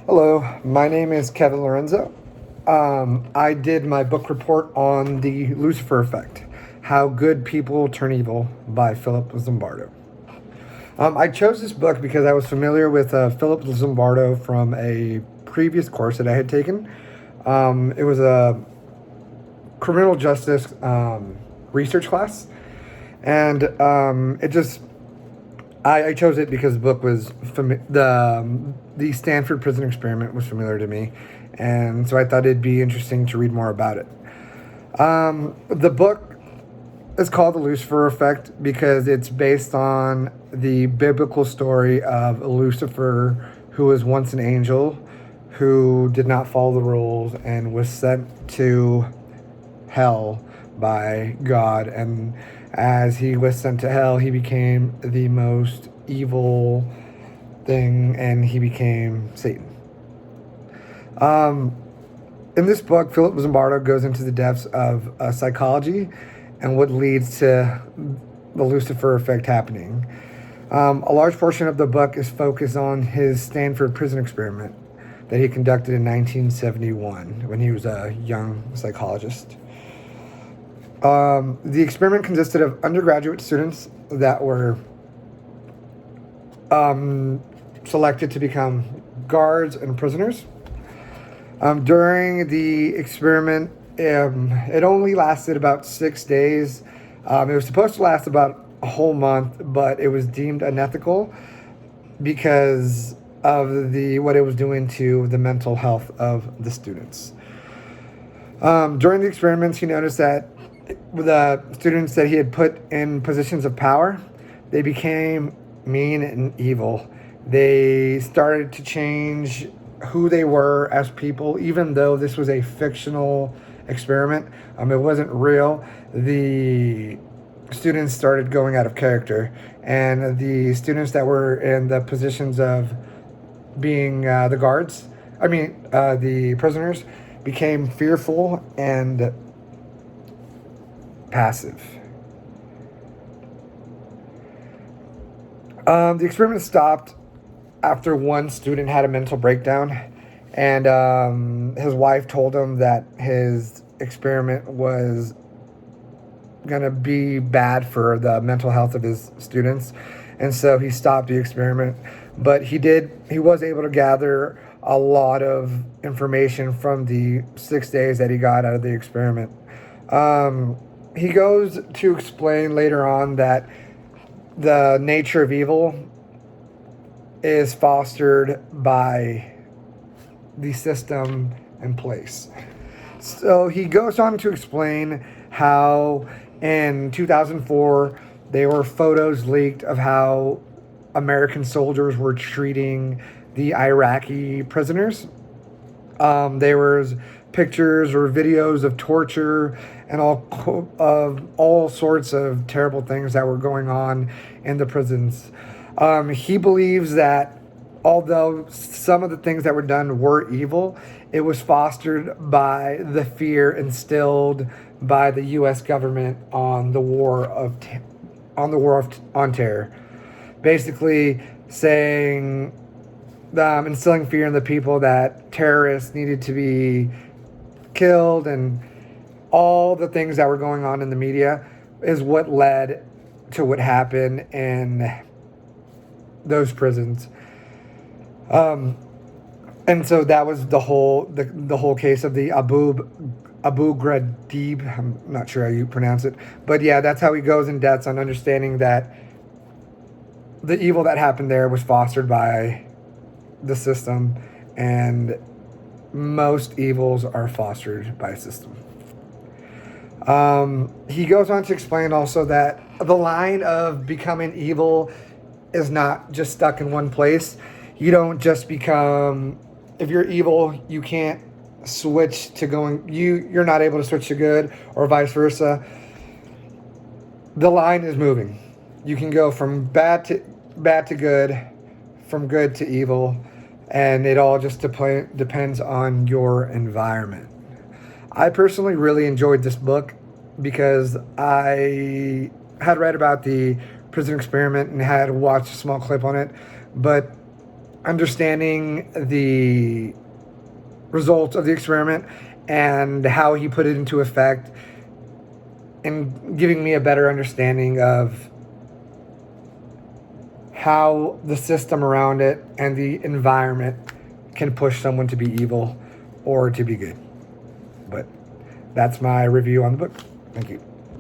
Hello, my name is Kevin Lorenzo. I did my book report on the Lucifer Effect, How Good People Turn Evil by Philip Zimbardo. I chose this book because I was familiar with Philip Zimbardo from a previous course that I had taken. It was a criminal justice research class, and I chose it because the book was the Stanford Prison Experiment was familiar to me, and so I thought it'd be interesting to read more about it. The book is called The Lucifer Effect because it's based on the biblical story of Lucifer, who was once an angel, who did not follow the rules and was sent to hell by God. And as he was sent to hell, he became the most evil thing, and he became Satan. In this book, Philip Zimbardo goes into the depths of psychology and what leads to the Lucifer effect happening. A large portion of the book is focused on his Stanford prison experiment that he conducted in 1971 when he was a young psychologist. The experiment consisted of undergraduate students that were selected to become guards and prisoners. During the experiment, it only lasted about 6 days. It was supposed to last about a whole month, but it was deemed unethical because of what it was doing to the mental health of the students. During the experiments, he noticed that the students that he had put in positions of power, they became mean and evil. They started to change who they were as people, even though this was a fictional experiment. It wasn't real. The students started going out of character, and the students that were in the positions of being the prisoners, became fearful and passive. The experiment stopped after one student had a mental breakdown, and his wife told him that his experiment was going to be bad for the mental health of his students, and so he stopped the experiment. But he was able to gather a lot of information from the 6 days that he got out of the experiment. He goes to explain later on that the nature of evil is fostered by the system in place. So he goes on to explain how in 2004 there were photos leaked of how American soldiers were treating the Iraqi prisoners. There was pictures or videos of torture and all sorts of terrible things that were going on in the prisons. He believes that although some of the things that were done were evil, it was fostered by the fear instilled by the U.S. government on the war on terror. Basically saying, instilling fear in the people that terrorists needed to be killed, and all the things that were going on in the media is what led to what happened in those prisons. And so that was the whole case of the Abu Ghraib. I'm not sure how you pronounce it, but yeah, that's how he goes in depth on understanding that the evil that happened there was fostered by the system, and most evils are fostered by a system. He goes on to explain also that the line of becoming evil is not just stuck in one place. You don't just become, if you're evil, you can't switch to you're not able to switch to good, or vice versa. The line is moving. You can go from bad to good, from good to evil, and it all just depends on your environment. I personally really enjoyed this book because I had read about the prison experiment and had watched a small clip on it, but understanding the results of the experiment and how he put it into effect, and giving me a better understanding of how the system around it and the environment can push someone to be evil or to be good. But that's my review on the book. Thank you.